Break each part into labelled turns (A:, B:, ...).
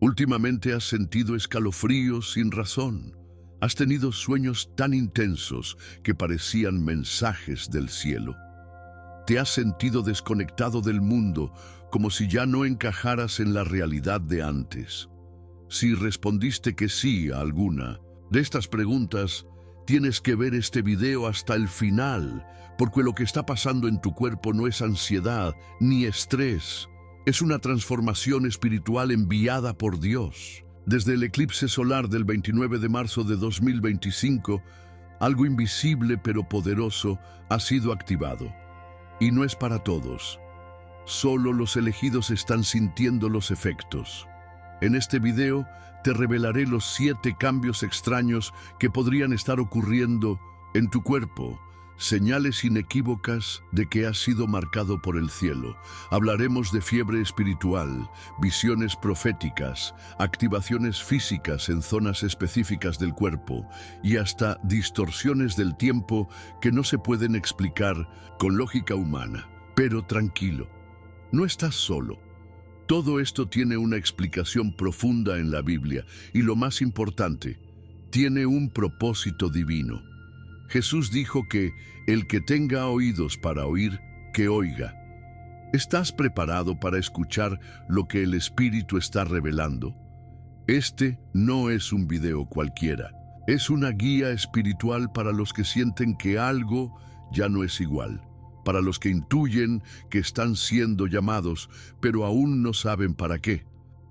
A: Últimamente has sentido escalofríos sin razón. Has tenido sueños tan intensos que parecían mensajes del cielo. Te has sentido desconectado del mundo, como si ya no encajaras en la realidad de antes. Si respondiste que sí a alguna de estas preguntas, tienes que ver este video hasta el final, porque lo que está pasando en tu cuerpo no es ansiedad ni estrés. Es una transformación espiritual enviada por Dios. Desde el eclipse solar del 29 de marzo de 2025, algo invisible pero poderoso ha sido activado. Y no es para todos. Solo los elegidos están sintiendo los efectos. En este video te revelaré los 7 cambios extraños que podrían estar ocurriendo en tu cuerpo, señales inequívocas de que has sido marcado por el cielo. Hablaremos de fiebre espiritual, visiones proféticas, activaciones físicas en zonas específicas del cuerpo y hasta distorsiones del tiempo que no se pueden explicar con lógica humana. Pero tranquilo, no estás solo. Todo esto tiene una explicación profunda en la Biblia y lo más importante, tiene un propósito divino. Jesús dijo que el que tenga oídos para oír, que oiga. ¿Estás preparado para escuchar lo que el Espíritu está revelando? Este no es un video cualquiera. Es una guía espiritual para los que sienten que algo ya no es igual. Para los que intuyen que están siendo llamados, pero aún no saben para qué.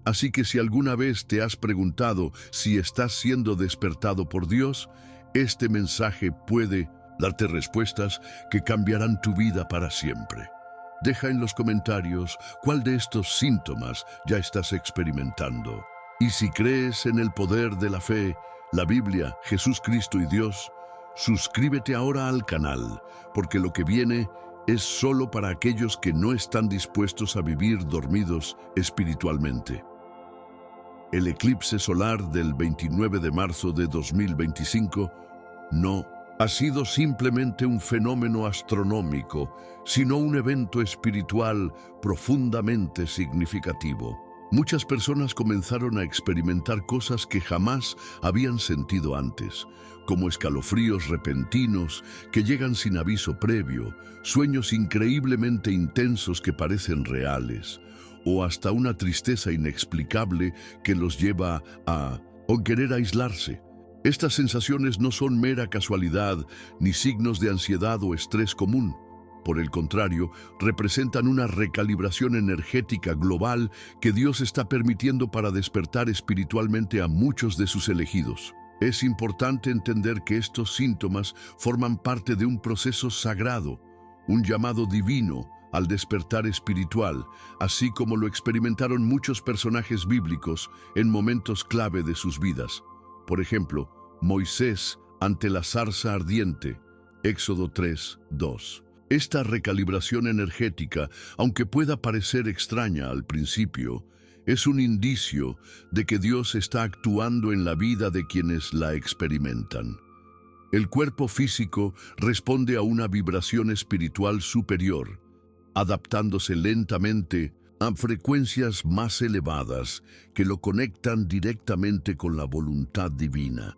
A: Así que si alguna vez te has preguntado si estás siendo despertado por Dios, este mensaje puede darte respuestas que cambiarán tu vida para siempre. Deja en los comentarios cuál de estos síntomas ya estás experimentando. Y si crees en el poder de la fe, la Biblia, Jesús Cristo y Dios, suscríbete ahora al canal, porque lo que viene es solo para aquellos que no están dispuestos a vivir dormidos espiritualmente. El eclipse solar del 29 de marzo de 2025 no ha sido simplemente un fenómeno astronómico, sino un evento espiritual profundamente significativo. Muchas personas comenzaron a experimentar cosas que jamás habían sentido antes, como escalofríos repentinos que llegan sin aviso previo, sueños increíblemente intensos que parecen reales, o hasta una tristeza inexplicable que los lleva a querer aislarse. Estas sensaciones no son mera casualidad ni signos de ansiedad o estrés común. Por el contrario, representan una recalibración energética global que Dios está permitiendo para despertar espiritualmente a muchos de sus elegidos. Es importante entender que estos síntomas forman parte de un proceso sagrado, un llamado divino al despertar espiritual, así como lo experimentaron muchos personajes bíblicos en momentos clave de sus vidas. Por ejemplo, Moisés ante la zarza ardiente, Éxodo 3:2. Esta recalibración energética, aunque pueda parecer extraña al principio, es un indicio de que Dios está actuando en la vida de quienes la experimentan. El cuerpo físico responde a una vibración espiritual superior, adaptándose lentamente a frecuencias más elevadas que lo conectan directamente con la voluntad divina.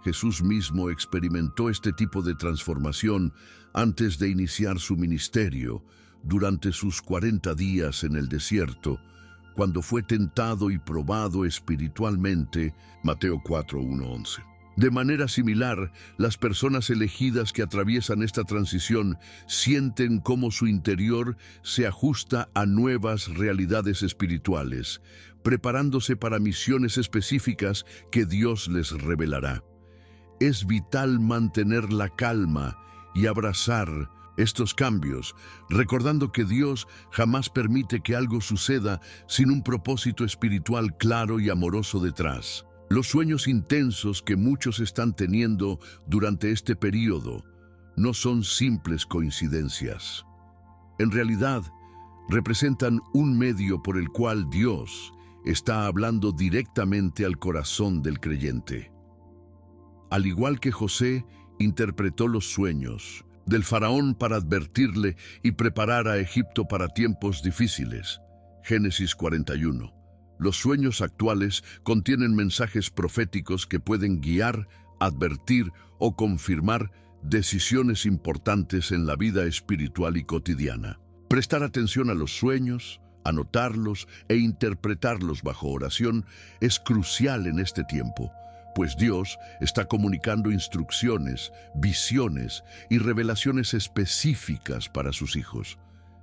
A: Jesús mismo experimentó este tipo de transformación antes de iniciar su ministerio, durante sus 40 días en el desierto, cuando fue tentado y probado espiritualmente, Mateo 4:1-11. De manera similar, las personas elegidas que atraviesan esta transición sienten cómo su interior se ajusta a nuevas realidades espirituales, preparándose para misiones específicas que Dios les revelará. Es vital mantener la calma y abrazar estos cambios, recordando que Dios jamás permite que algo suceda sin un propósito espiritual claro y amoroso detrás. Los sueños intensos que muchos están teniendo durante este periodo no son simples coincidencias. En realidad, representan un medio por el cual Dios está hablando directamente al corazón del creyente. Al igual que José interpretó los sueños del faraón para advertirle y preparar a Egipto para tiempos difíciles, Génesis 41. Los sueños actuales contienen mensajes proféticos que pueden guiar, advertir o confirmar decisiones importantes en la vida espiritual y cotidiana. Prestar atención a los sueños, anotarlos e interpretarlos bajo oración es crucial en este tiempo, pues Dios está comunicando instrucciones, visiones y revelaciones específicas para sus hijos.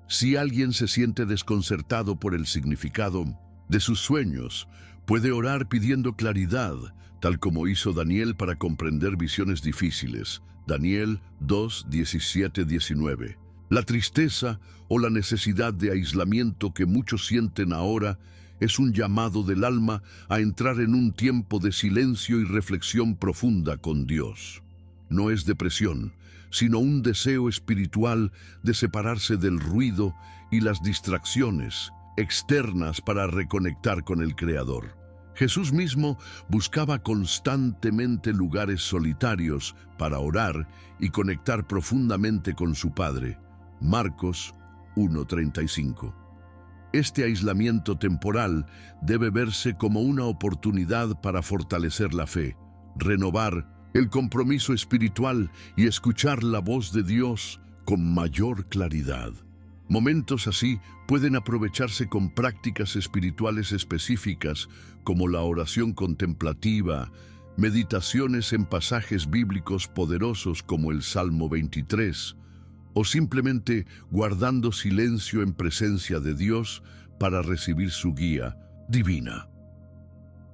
A: Si alguien se siente desconcertado por el significado de sus sueños, puede orar pidiendo claridad, tal como hizo Daniel para comprender visiones difíciles. Daniel 2, 17-19. La tristeza o la necesidad de aislamiento que muchos sienten ahora es un llamado del alma a entrar en un tiempo de silencio y reflexión profunda con Dios. No es depresión, sino un deseo espiritual de separarse del ruido y las distracciones externas para reconectar con el Creador. Jesús mismo buscaba constantemente lugares solitarios para orar y conectar profundamente con su Padre. Marcos 1:35. Este aislamiento temporal debe verse como una oportunidad para fortalecer la fe, renovar el compromiso espiritual y escuchar la voz de Dios con mayor claridad. Momentos así pueden aprovecharse con prácticas espirituales específicas como la oración contemplativa, meditaciones en pasajes bíblicos poderosos como el Salmo 23, o simplemente guardando silencio en presencia de Dios para recibir su guía divina.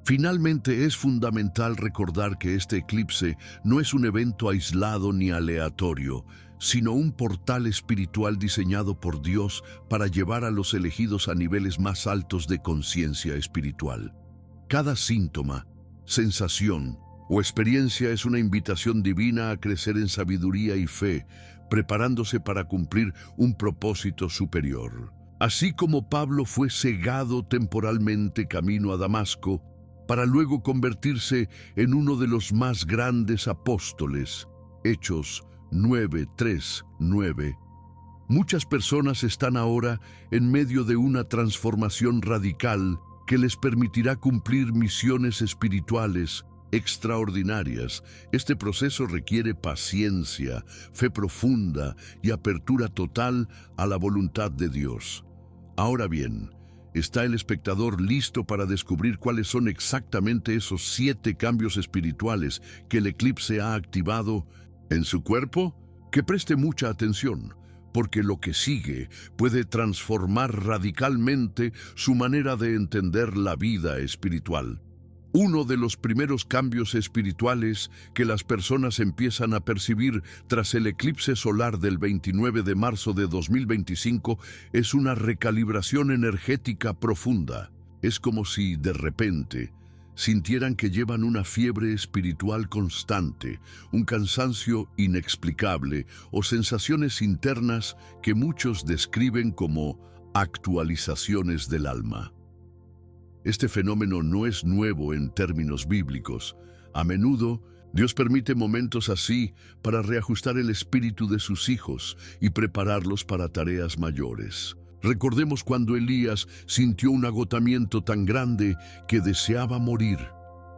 A: Finalmente, es fundamental recordar que este eclipse no es un evento aislado ni aleatorio, sino un portal espiritual diseñado por Dios para llevar a los elegidos a niveles más altos de conciencia espiritual. Cada síntoma, sensación o experiencia es una invitación divina a crecer en sabiduría y fe, preparándose para cumplir un propósito superior. Así como Pablo fue cegado temporalmente camino a Damasco, para luego convertirse en uno de los más grandes apóstoles. Hechos 9:3-9. Muchas personas están ahora en medio de una transformación radical que les permitirá cumplir misiones espirituales extraordinarias. Este proceso requiere paciencia, fe profunda y apertura total a la voluntad de Dios. Ahora bien, ¿está el espectador listo para descubrir cuáles son exactamente esos 7 cambios espirituales que el eclipse ha activado en su cuerpo? Que preste mucha atención, porque lo que sigue puede transformar radicalmente su manera de entender la vida espiritual. Uno de los primeros cambios espirituales que las personas empiezan a percibir tras el eclipse solar del 29 de marzo de 2025 es una recalibración energética profunda. Es como si, de repente, sintieran que llevan una fiebre espiritual constante, un cansancio inexplicable o sensaciones internas que muchos describen como actualizaciones del alma. Este fenómeno no es nuevo en términos bíblicos. A menudo, Dios permite momentos así para reajustar el espíritu de sus hijos y prepararlos para tareas mayores. Recordemos cuando Elías sintió un agotamiento tan grande que deseaba morir.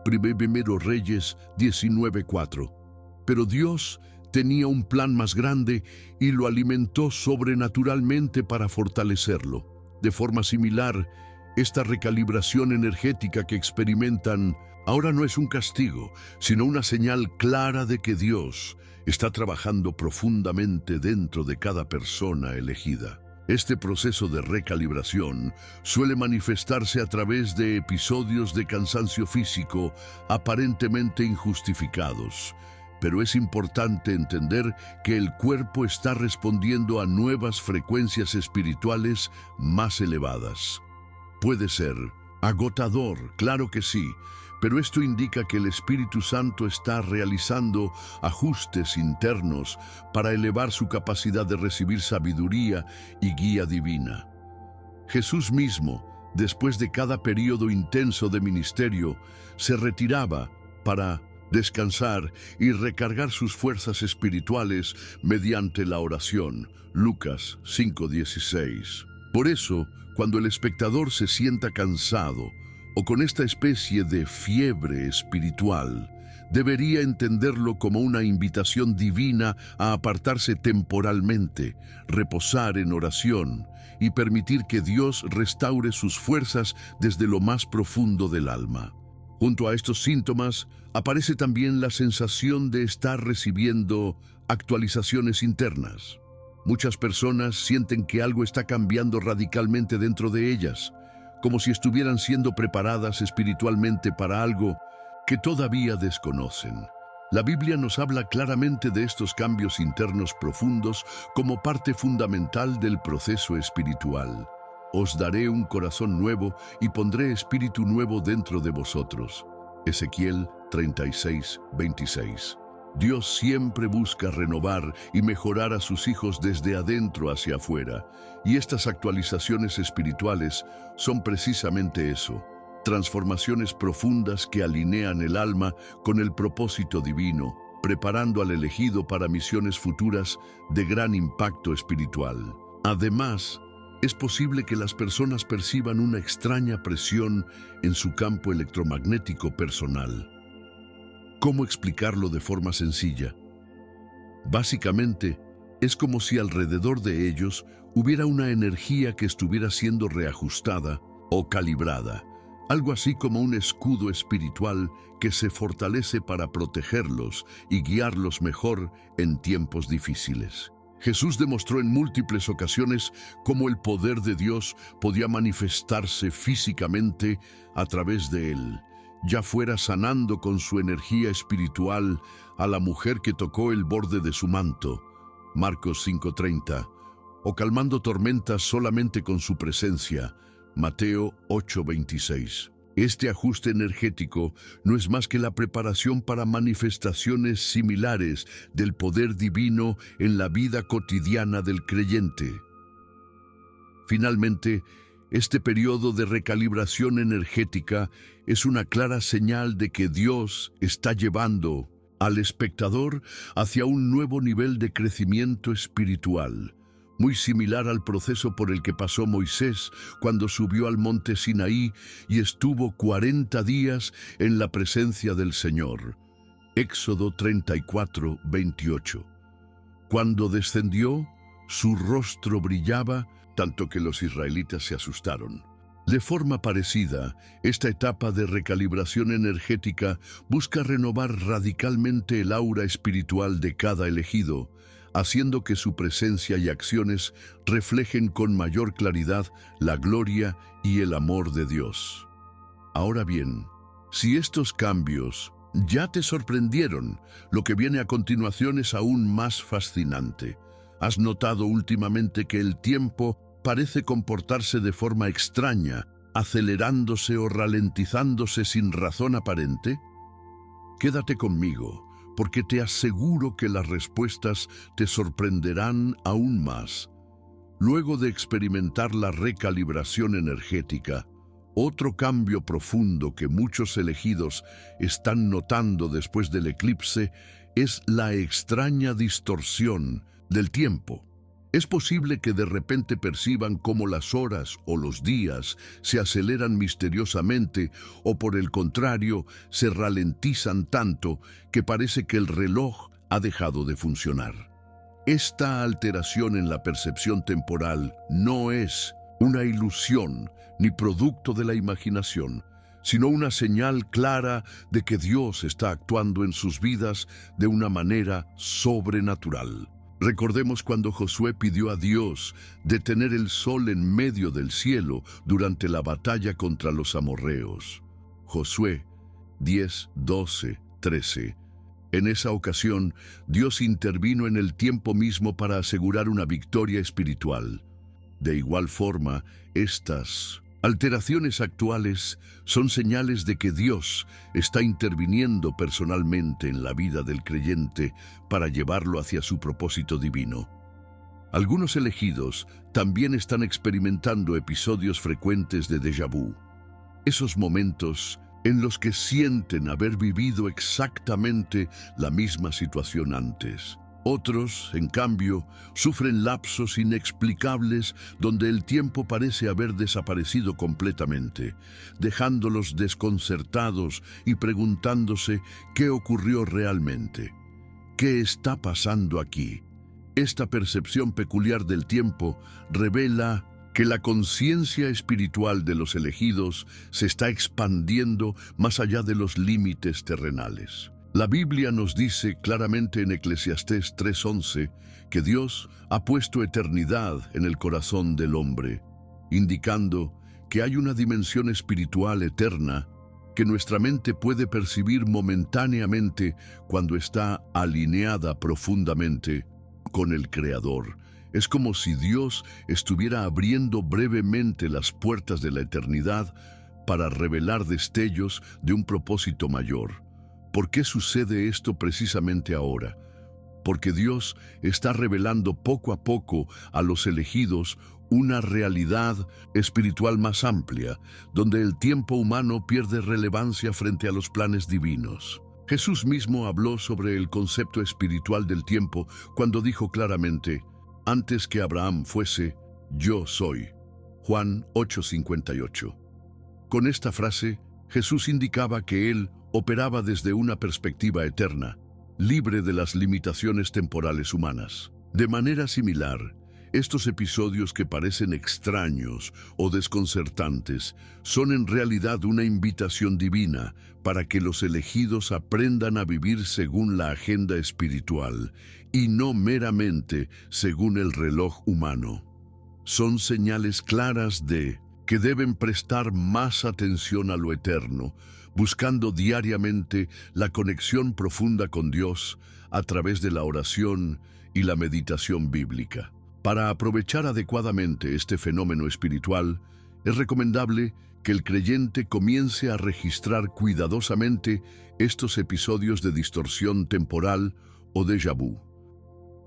A: Primero Reyes 19:4. Pero Dios tenía un plan más grande y lo alimentó sobrenaturalmente para fortalecerlo. De forma similar, esta recalibración energética que experimentan ahora no es un castigo, sino una señal clara de que Dios está trabajando profundamente dentro de cada persona elegida. Este proceso de recalibración suele manifestarse a través de episodios de cansancio físico aparentemente injustificados, pero es importante entender que el cuerpo está respondiendo a nuevas frecuencias espirituales más elevadas. Puede ser agotador, claro que sí, pero esto indica que el Espíritu Santo está realizando ajustes internos para elevar su capacidad de recibir sabiduría y guía divina. Jesús mismo, después de cada periodo intenso de ministerio, se retiraba para descansar y recargar sus fuerzas espirituales mediante la oración. Lucas 5:16. Por eso, cuando el espectador se sienta cansado o con esta especie de fiebre espiritual, debería entenderlo como una invitación divina a apartarse temporalmente, reposar en oración y permitir que Dios restaure sus fuerzas desde lo más profundo del alma. Junto a estos síntomas, aparece también la sensación de estar recibiendo actualizaciones internas. Muchas personas sienten que algo está cambiando radicalmente dentro de ellas, como si estuvieran siendo preparadas espiritualmente para algo que todavía desconocen. La Biblia nos habla claramente de estos cambios internos profundos como parte fundamental del proceso espiritual. Os daré un corazón nuevo y pondré espíritu nuevo dentro de vosotros. Ezequiel 36:26. Dios siempre busca renovar y mejorar a sus hijos desde adentro hacia afuera, y estas actualizaciones espirituales son precisamente eso, transformaciones profundas que alinean el alma con el propósito divino, preparando al elegido para misiones futuras de gran impacto espiritual. Además, es posible que las personas perciban una extraña presión en su campo electromagnético personal. ¿Cómo explicarlo de forma sencilla? Básicamente, es como si alrededor de ellos hubiera una energía que estuviera siendo reajustada o calibrada, algo así como un escudo espiritual que se fortalece para protegerlos y guiarlos mejor en tiempos difíciles. Jesús demostró en múltiples ocasiones cómo el poder de Dios podía manifestarse físicamente a través de él, ya fuera sanando con su energía espiritual a la mujer que tocó el borde de su manto, Marcos 5:30, o calmando tormentas solamente con su presencia, Mateo 8:26. Este ajuste energético no es más que la preparación para manifestaciones similares del poder divino en la vida cotidiana del creyente. Finalmente, este periodo de recalibración energética es una clara señal de que Dios está llevando al espectador hacia un nuevo nivel de crecimiento espiritual, muy similar al proceso por el que pasó Moisés cuando subió al monte Sinaí y estuvo 40 días en la presencia del Señor. Éxodo 34:28. Cuando descendió, su rostro brillaba, tanto que los israelitas se asustaron. De forma parecida, esta etapa de recalibración energética busca renovar radicalmente el aura espiritual de cada elegido, haciendo que su presencia y acciones reflejen con mayor claridad la gloria y el amor de Dios. Ahora bien, si estos cambios ya te sorprendieron, lo que viene a continuación es aún más fascinante. ¿Has notado últimamente que el tiempo parece comportarse de forma extraña, acelerándose o ralentizándose sin razón aparente? Quédate conmigo, porque te aseguro que las respuestas te sorprenderán aún más. Luego de experimentar la recalibración energética, otro cambio profundo que muchos elegidos están notando después del eclipse es la extraña distorsión del tiempo. Es posible que de repente perciban cómo las horas o los días se aceleran misteriosamente o por el contrario se ralentizan tanto que parece que el reloj ha dejado de funcionar. Esta alteración en la percepción temporal no es una ilusión ni producto de la imaginación, sino una señal clara de que Dios está actuando en sus vidas de una manera sobrenatural. Recordemos cuando Josué pidió a Dios detener el sol en medio del cielo durante la batalla contra los amorreos. Josué 10, 12, 13. En esa ocasión, Dios intervino en el tiempo mismo para asegurar una victoria espiritual. De igual forma, estas alteraciones actuales son señales de que Dios está interviniendo personalmente en la vida del creyente para llevarlo hacia su propósito divino. Algunos elegidos también están experimentando episodios frecuentes de déjà vu. Esos momentos en los que sienten haber vivido exactamente la misma situación antes. Otros, en cambio, sufren lapsos inexplicables donde el tiempo parece haber desaparecido completamente, dejándolos desconcertados y preguntándose qué ocurrió realmente. ¿Qué está pasando aquí? Esta percepción peculiar del tiempo revela que la conciencia espiritual de los elegidos se está expandiendo más allá de los límites terrenales. La Biblia nos dice claramente en Eclesiastés 3:11 que Dios ha puesto eternidad en el corazón del hombre, indicando que hay una dimensión espiritual eterna que nuestra mente puede percibir momentáneamente cuando está alineada profundamente con el Creador. Es como si Dios estuviera abriendo brevemente las puertas de la eternidad para revelar destellos de un propósito mayor. ¿Por qué sucede esto precisamente ahora? Porque Dios está revelando poco a poco a los elegidos una realidad espiritual más amplia, donde el tiempo humano pierde relevancia frente a los planes divinos. Jesús mismo habló sobre el concepto espiritual del tiempo cuando dijo claramente: antes que Abraham fuese, yo soy. Juan 8:58. Con esta frase, Jesús indicaba que Él operaba desde una perspectiva eterna, libre de las limitaciones temporales humanas. De manera similar, estos episodios que parecen extraños o desconcertantes son en realidad una invitación divina para que los elegidos aprendan a vivir según la agenda espiritual y no meramente según el reloj humano. Son señales claras de que deben prestar más atención a lo eterno, buscando diariamente la conexión profunda con Dios a través de la oración y la meditación bíblica. Para aprovechar adecuadamente este fenómeno espiritual, es recomendable que el creyente comience a registrar cuidadosamente estos episodios de distorsión temporal o déjà vu.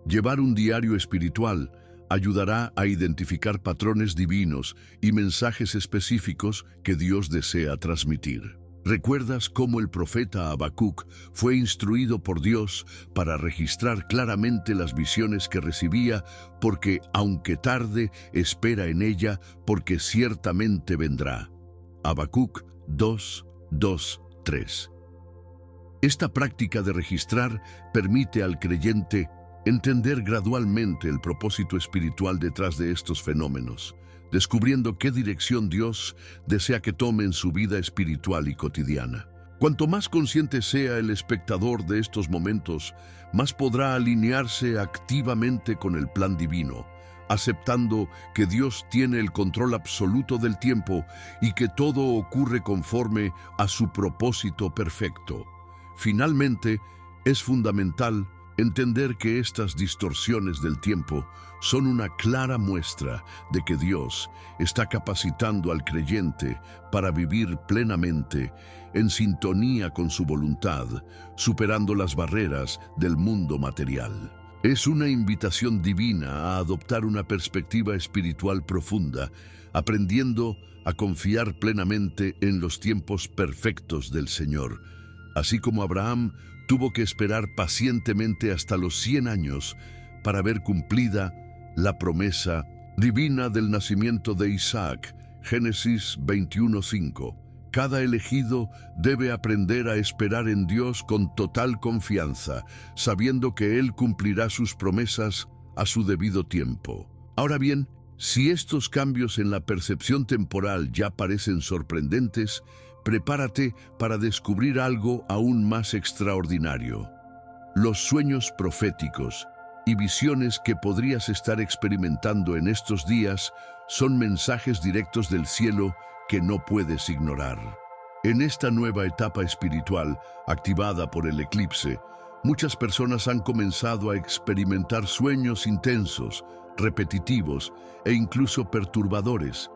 A: Llevar un diario espiritual ayudará a identificar patrones divinos y mensajes específicos que Dios desea transmitir. ¿Recuerdas cómo el profeta Habacuc fue instruido por Dios para registrar claramente las visiones que recibía, porque aunque tarde, espera en ella, porque ciertamente vendrá? Habacuc 2:2-3. Esta práctica de registrar permite al creyente entender gradualmente el propósito espiritual detrás de estos fenómenos, descubriendo qué dirección Dios desea que tome en su vida espiritual y cotidiana. Cuanto más consciente sea el espectador de estos momentos, más podrá alinearse activamente con el plan divino, aceptando que Dios tiene el control absoluto del tiempo y que todo ocurre conforme a su propósito perfecto. Finalmente, es fundamental entender que estas distorsiones del tiempo son una clara muestra de que Dios está capacitando al creyente para vivir plenamente en sintonía con su voluntad, superando las barreras del mundo material. Es una invitación divina a adoptar una perspectiva espiritual profunda, aprendiendo a confiar plenamente en los tiempos perfectos del Señor, así como Abraham tuvo que esperar pacientemente hasta los 100 años para ver cumplida la promesa divina del nacimiento de Isaac. Génesis 21:5. Cada elegido debe aprender a esperar en Dios con total confianza, sabiendo que Él cumplirá sus promesas a su debido tiempo. Ahora bien, si estos cambios en la percepción temporal ya parecen sorprendentes, prepárate para descubrir algo aún más extraordinario. Los sueños proféticos y visiones que podrías estar experimentando en estos días son mensajes directos del cielo que no puedes ignorar. En esta nueva etapa espiritual, activada por el eclipse, muchas personas han comenzado a experimentar sueños intensos, repetitivos e incluso perturbadores.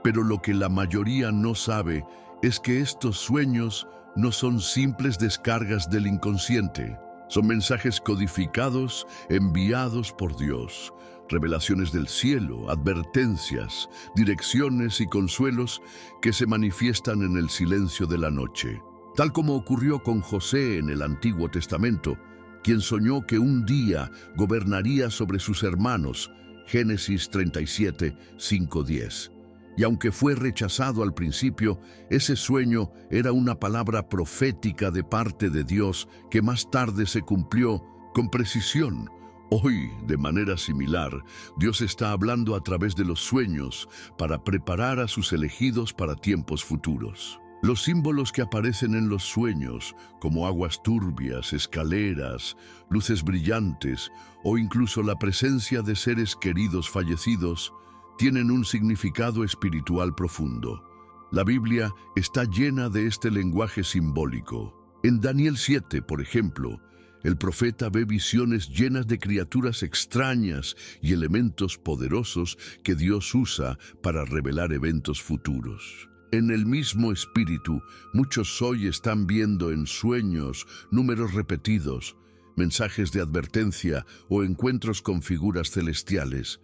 A: Pero lo que la mayoría no sabe es que estos sueños no son simples descargas del inconsciente. Son mensajes codificados, enviados por Dios, revelaciones del cielo, advertencias, direcciones y consuelos que se manifiestan en el silencio de la noche. Tal como ocurrió con José en el Antiguo Testamento, quien soñó que un día gobernaría sobre sus hermanos, Génesis 37, 5-10. Y aunque fue rechazado al principio, ese sueño era una palabra profética de parte de Dios que más tarde se cumplió con precisión. Hoy, de manera similar, Dios está hablando a través de los sueños para preparar a sus elegidos para tiempos futuros. Los símbolos que aparecen en los sueños, como aguas turbias, escaleras, luces brillantes o incluso la presencia de seres queridos fallecidos, tienen un significado espiritual profundo. La Biblia está llena de este lenguaje simbólico. En Daniel 7, por ejemplo, el profeta ve visiones llenas de criaturas extrañas y elementos poderosos que Dios usa para revelar eventos futuros. En el mismo espíritu, muchos hoy están viendo en sueños números repetidos, mensajes de advertencia o encuentros con figuras celestiales.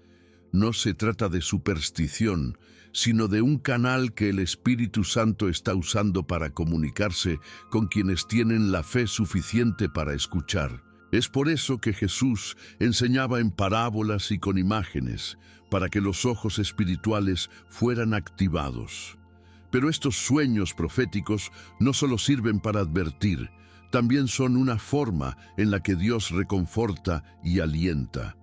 A: No se trata de superstición, sino de un canal que el Espíritu Santo está usando para comunicarse con quienes tienen la fe suficiente para escuchar. Es por eso que Jesús enseñaba en parábolas y con imágenes, para que los ojos espirituales fueran activados. Pero estos sueños proféticos no solo sirven para advertir, también son una forma en la que Dios reconforta y alienta.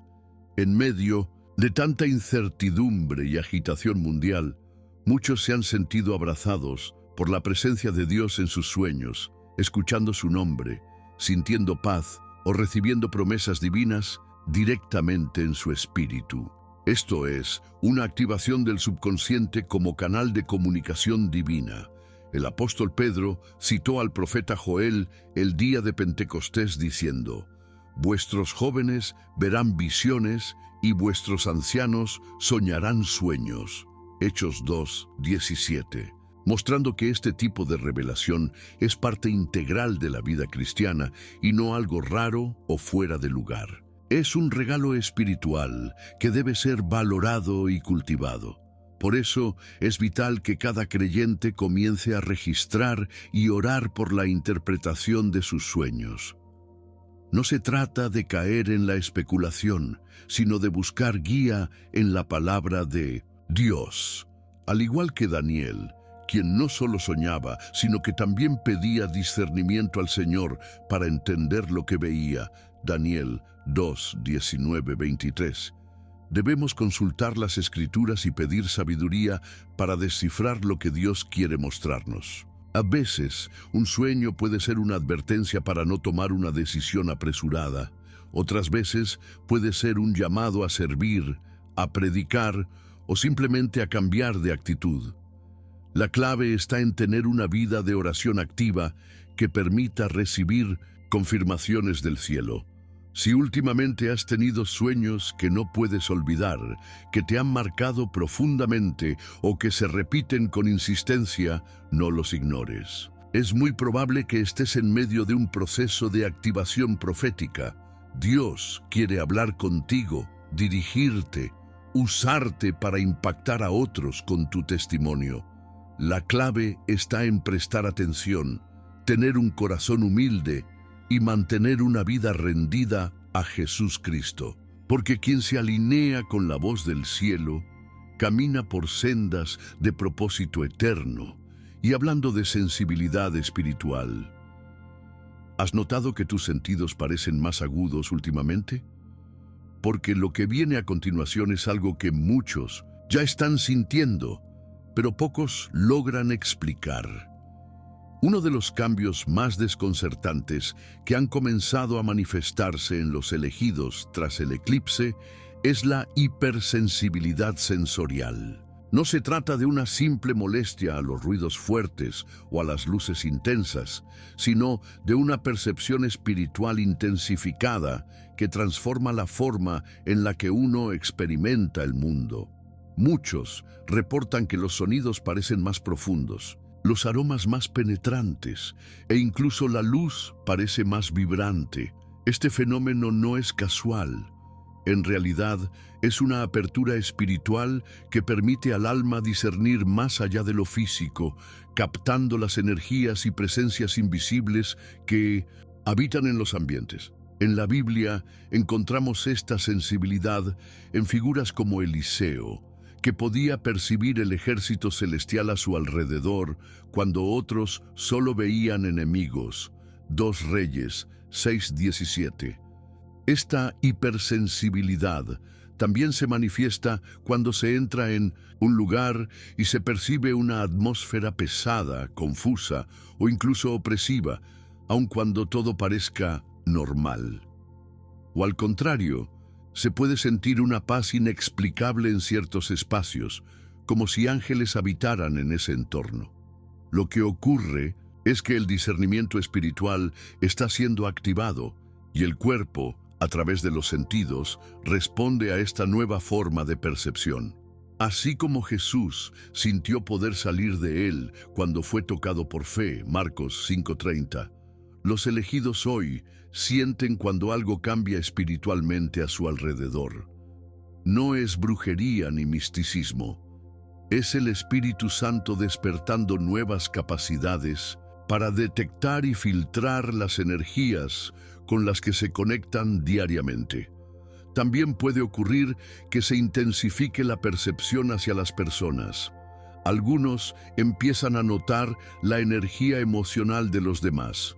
A: En medio de tanta incertidumbre y agitación mundial, muchos se han sentido abrazados por la presencia de Dios en sus sueños, escuchando su nombre, sintiendo paz o recibiendo promesas divinas directamente en su espíritu. Esto es, una activación del subconsciente como canal de comunicación divina. El apóstol Pedro citó al profeta Joel el día de Pentecostés diciendo: «Vuestros jóvenes verán visiones y vuestros ancianos soñarán sueños». Hechos 2:17. Mostrando que este tipo de revelación es parte integral de la vida cristiana y no algo raro o fuera de lugar. Es un regalo espiritual que debe ser valorado y cultivado. Por eso es vital que cada creyente comience a registrar y orar por la interpretación de sus sueños. No se trata de caer en la especulación, sino de buscar guía en la palabra de Dios. Al igual que Daniel, quien no solo soñaba, sino que también pedía discernimiento al Señor para entender lo que veía. Daniel 2:19-23. Debemos consultar las Escrituras y pedir sabiduría para descifrar lo que Dios quiere mostrarnos. A veces, un sueño puede ser una advertencia para no tomar una decisión apresurada. Otras veces, puede ser un llamado a servir, a predicar o simplemente a cambiar de actitud. La clave está en tener una vida de oración activa que permita recibir confirmaciones del cielo. Si últimamente has tenido sueños que no puedes olvidar, que te han marcado profundamente o que se repiten con insistencia, no los ignores. Es muy probable que estés en medio de un proceso de activación profética. Dios quiere hablar contigo, dirigirte, usarte para impactar a otros con tu testimonio. La clave está en prestar atención, tener un corazón humilde y mantener una vida rendida a Jesús Cristo. Porque quien se alinea con la voz del cielo, camina por sendas de propósito eterno. Y hablando de sensibilidad espiritual, ¿has notado que tus sentidos parecen más agudos últimamente? Porque lo que viene a continuación es algo que muchos ya están sintiendo, pero pocos logran explicar. Uno de los cambios más desconcertantes que han comenzado a manifestarse en los elegidos tras el eclipse es la hipersensibilidad sensorial. No se trata de una simple molestia a los ruidos fuertes o a las luces intensas, sino de una percepción espiritual intensificada que transforma la forma en la que uno experimenta el mundo. Muchos reportan que los sonidos parecen más profundos, los aromas más penetrantes e incluso la luz parece más vibrante. Este fenómeno no es casual. En realidad, es una apertura espiritual que permite al alma discernir más allá de lo físico, captando las energías y presencias invisibles que habitan en los ambientes. En la Biblia encontramos esta sensibilidad en figuras como Eliseo, que podía percibir el ejército celestial a su alrededor cuando otros solo veían enemigos. 2 Reyes 6:17. Esta hipersensibilidad también se manifiesta cuando se entra en un lugar y se percibe una atmósfera pesada, confusa o incluso opresiva, aun cuando todo parezca normal. O al contrario, se puede sentir una paz inexplicable en ciertos espacios, como si ángeles habitaran en ese entorno. Lo que ocurre es que el discernimiento espiritual está siendo activado y el cuerpo, a través de los sentidos, responde a esta nueva forma de percepción. Así como Jesús sintió poder salir de él cuando fue tocado por fe, Marcos 5:30, los elegidos hoy sienten cuando algo cambia espiritualmente a su alrededor. No es brujería ni misticismo, es el Espíritu Santo despertando nuevas capacidades para detectar y filtrar las energías con las que se conectan diariamente. También puede ocurrir que se intensifique la percepción hacia las personas. Algunos empiezan a notar la energía emocional de los demás.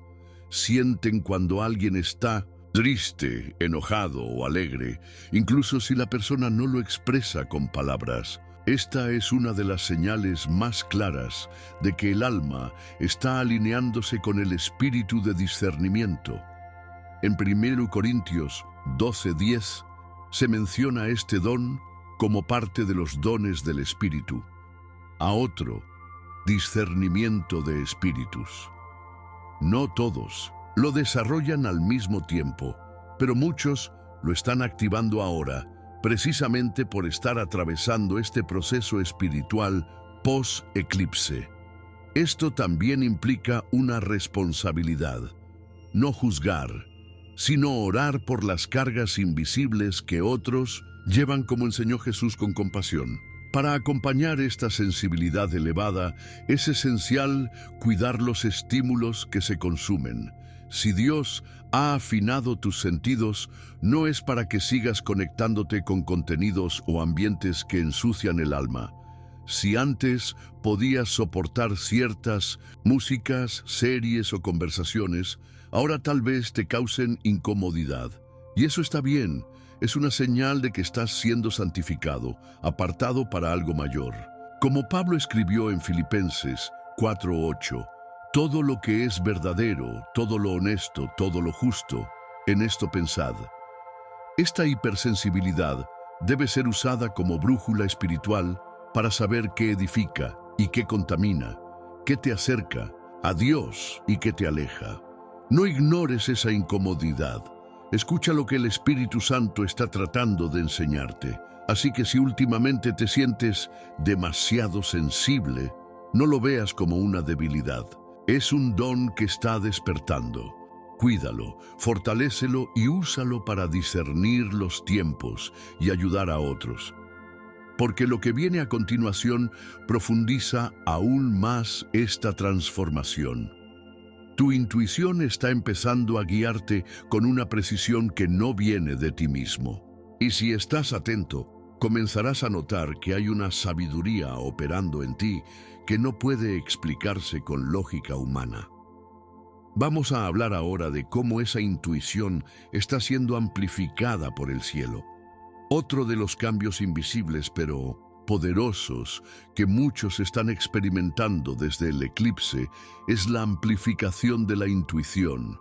A: Sienten cuando alguien está triste, enojado o alegre, incluso si la persona no lo expresa con palabras. Esta es una de las señales más claras de que el alma está alineándose con el espíritu de discernimiento. En 1 Corintios 12:10 se menciona este don como parte de los dones del espíritu. A otro, discernimiento de espíritus. No todos lo desarrollan al mismo tiempo, pero muchos lo están activando ahora, precisamente por estar atravesando este proceso espiritual post-eclipse. Esto también implica una responsabilidad: no juzgar, sino orar por las cargas invisibles que otros llevan, como enseñó Jesús con compasión. Para acompañar esta sensibilidad elevada, es esencial cuidar los estímulos que se consumen. Si Dios ha afinado tus sentidos, no es para que sigas conectándote con contenidos o ambientes que ensucian el alma. Si antes podías soportar ciertas músicas, series o conversaciones, ahora tal vez te causen incomodidad. Y eso está bien. Es una señal de que estás siendo santificado, apartado para algo mayor. Como Pablo escribió en Filipenses 4:8, todo lo que es verdadero, todo lo honesto, todo lo justo, en esto pensad. Esta hipersensibilidad debe ser usada como brújula espiritual para saber qué edifica y qué contamina, qué te acerca a Dios y qué te aleja. No ignores esa incomodidad. Escucha lo que el Espíritu Santo está tratando de enseñarte. Así que si últimamente te sientes demasiado sensible, no lo veas como una debilidad. Es un don que está despertando. Cuídalo, fortalécelo y úsalo para discernir los tiempos y ayudar a otros. Porque lo que viene a continuación profundiza aún más esta transformación. Tu intuición está empezando a guiarte con una precisión que no viene de ti mismo. Y si estás atento, comenzarás a notar que hay una sabiduría operando en ti que no puede explicarse con lógica humana. Vamos a hablar ahora de cómo esa intuición está siendo amplificada por el cielo. Otro de los cambios invisibles pero poderosos que muchos están experimentando desde el eclipse es la amplificación de la intuición.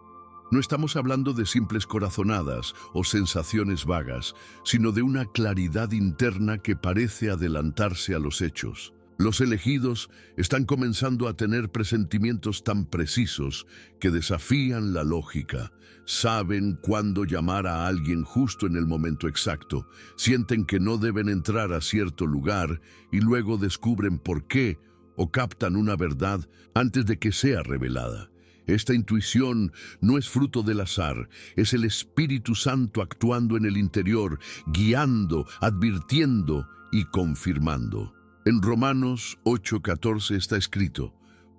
A: No estamos hablando de simples corazonadas o sensaciones vagas, sino de una claridad interna que parece adelantarse a los hechos. Los elegidos están comenzando a tener presentimientos tan precisos que desafían la lógica. Saben cuándo llamar a alguien justo en el momento exacto, sienten que no deben entrar a cierto lugar y luego descubren por qué o captan una verdad antes de que sea revelada. Esta intuición no es fruto del azar, es el Espíritu Santo actuando en el interior, guiando, advirtiendo y confirmando. En Romanos 8:14 está escrito: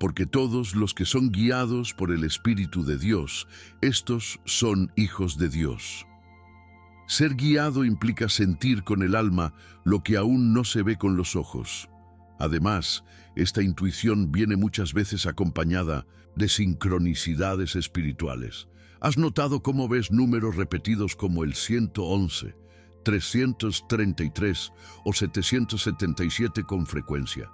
A: porque todos los que son guiados por el Espíritu de Dios, estos son hijos de Dios. Ser guiado implica sentir con el alma lo que aún no se ve con los ojos. Además, esta intuición viene muchas veces acompañada de sincronicidades espirituales. ¿Has notado cómo ves números repetidos como el 111, 333 o 777 con frecuencia?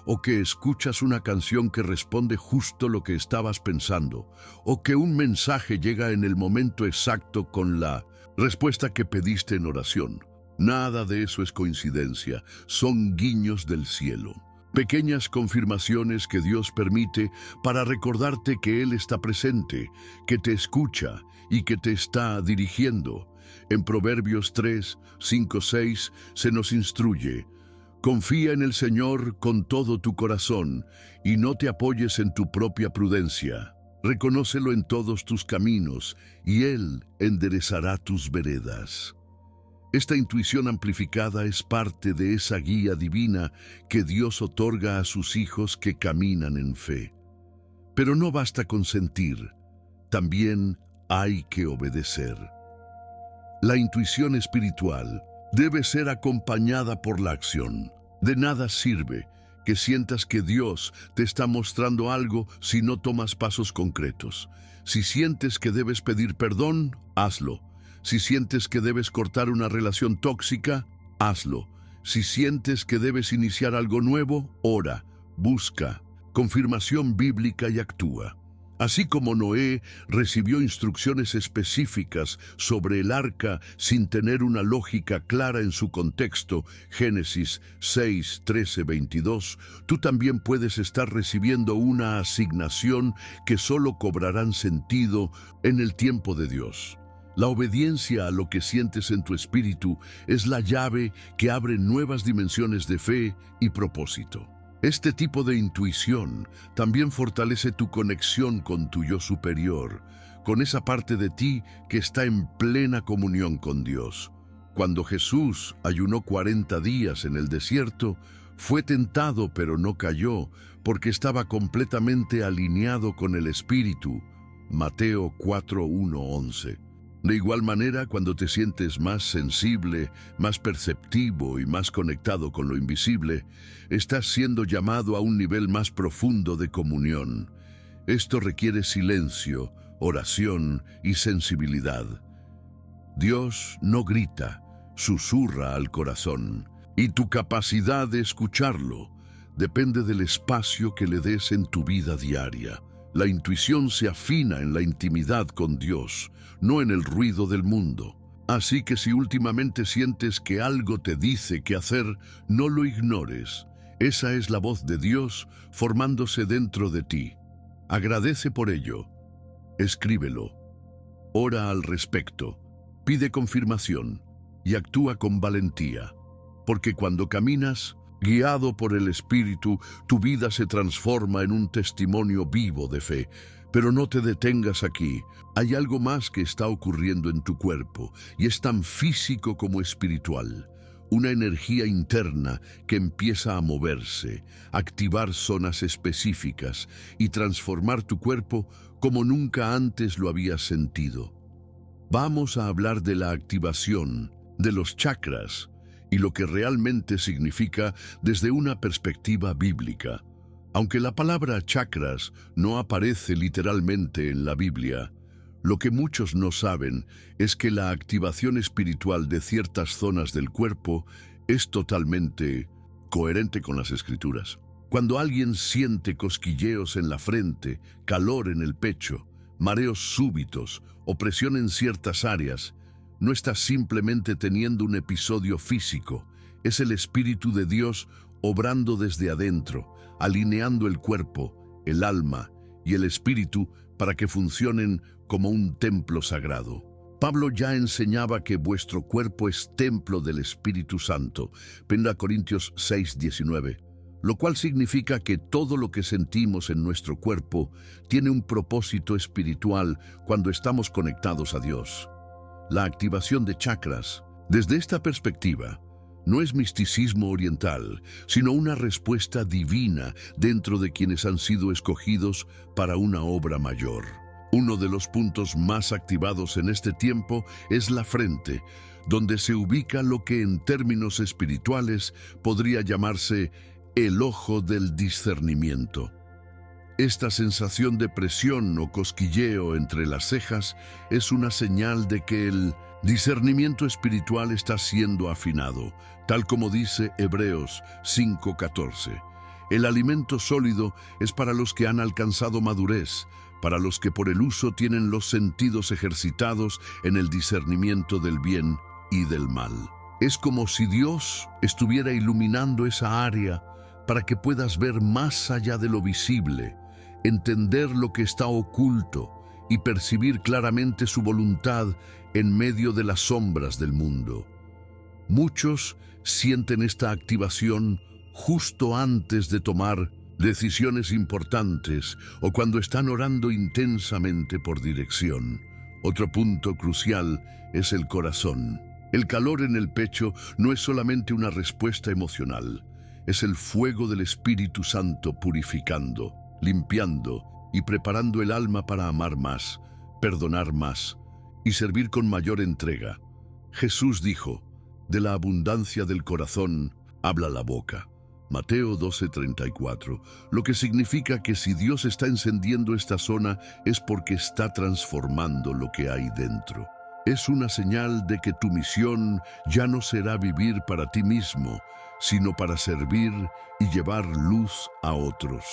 A: ¿O que escuchas una canción que responde justo lo que estabas pensando? ¿O que un mensaje llega en el momento exacto con la respuesta que pediste en oración? Nada de eso es coincidencia, son guiños del cielo. Pequeñas confirmaciones que Dios permite para recordarte que Él está presente, que te escucha y que te está dirigiendo. En Proverbios 3, 5, 6 se nos instruye: confía en el Señor con todo tu corazón y no te apoyes en tu propia prudencia. Reconócelo en todos tus caminos y Él enderezará tus veredas. Esta intuición amplificada es parte de esa guía divina que Dios otorga a sus hijos que caminan en fe. Pero no basta con sentir, también hay que obedecer. La intuición espiritual debe ser acompañada por la acción. De nada sirve que sientas que Dios te está mostrando algo si no tomas pasos concretos. Si sientes que debes pedir perdón, hazlo. Si sientes que debes cortar una relación tóxica, hazlo. Si sientes que debes iniciar algo nuevo, ora, busca confirmación bíblica y actúa. Así como Noé recibió instrucciones específicas sobre el arca sin tener una lógica clara en su contexto, Génesis 6, 13, 22, tú también puedes estar recibiendo una asignación que solo cobrarán sentido en el tiempo de Dios. La obediencia a lo que sientes en tu espíritu es la llave que abre nuevas dimensiones de fe y propósito. Este tipo de intuición también fortalece tu conexión con tu yo superior, con esa parte de ti que está en plena comunión con Dios. Cuando Jesús ayunó 40 días en el desierto, fue tentado pero no cayó, porque estaba completamente alineado con el Espíritu. Mateo 4, 1, 11. De igual manera, cuando te sientes más sensible, más perceptivo y más conectado con lo invisible, estás siendo llamado a un nivel más profundo de comunión. Esto requiere silencio, oración y sensibilidad. Dios no grita, susurra al corazón, y tu capacidad de escucharlo depende del espacio que le des en tu vida diaria. La intuición se afina en la intimidad con Dios, no en el ruido del mundo. Así que si últimamente sientes que algo te dice qué hacer, no lo ignores. Esa es la voz de Dios formándose dentro de ti. Agradece por ello. Escríbelo. Ora al respecto. Pide confirmación y actúa con valentía. Porque cuando caminas, guiado por el Espíritu, tu vida se transforma en un testimonio vivo de fe. Pero no te detengas aquí. Hay algo más que está ocurriendo en tu cuerpo, y es tan físico como espiritual. Una energía interna que empieza a moverse, activar zonas específicas y transformar tu cuerpo como nunca antes lo habías sentido. Vamos a hablar de la activación de los chakras y lo que realmente significa desde una perspectiva bíblica. Aunque la palabra chakras no aparece literalmente en la Biblia, lo que muchos no saben es que la activación espiritual de ciertas zonas del cuerpo es totalmente coherente con las Escrituras. Cuando alguien siente cosquilleos en la frente, calor en el pecho, mareos súbitos, opresión en ciertas áreas, no está simplemente teniendo un episodio físico, es el Espíritu de Dios obrando desde adentro, alineando el cuerpo, el alma y el espíritu para que funcionen como un templo sagrado. Pablo ya enseñaba que vuestro cuerpo es templo del Espíritu Santo, 1 Corintios 6:19, lo cual significa que todo lo que sentimos en nuestro cuerpo tiene un propósito espiritual cuando estamos conectados a Dios. La activación de chakras. Desde esta perspectiva, No es misticismo oriental, sino una respuesta divina dentro de quienes han sido escogidos para una obra mayor. Uno de los puntos más activados en este tiempo es la frente, donde se ubica lo que en términos espirituales podría llamarse el ojo del discernimiento. Esta sensación de presión o cosquilleo entre las cejas es una señal de que el discernimiento espiritual está siendo afinado, tal como dice Hebreos 5:14. El alimento sólido es para los que han alcanzado madurez, para los que por el uso tienen los sentidos ejercitados en el discernimiento del bien y del mal. Es como si Dios estuviera iluminando esa área para que puedas ver más allá de lo visible, entender lo que está oculto y percibir claramente su voluntad en medio de las sombras del mundo. Muchos sienten esta activación justo antes de tomar decisiones importantes o cuando están orando intensamente por dirección. Otro punto crucial es el corazón. El calor en el pecho no es solamente una respuesta emocional, es el fuego del Espíritu Santo purificando, limpiando y preparando el alma para amar más, perdonar más y servir con mayor entrega. Jesús dijo, de la abundancia del corazón habla la boca. Mateo 12:34, lo que significa que si Dios está encendiendo esta zona es porque está transformando lo que hay dentro. Es una señal de que tu misión ya no será vivir para ti mismo, sino para servir y llevar luz a otros.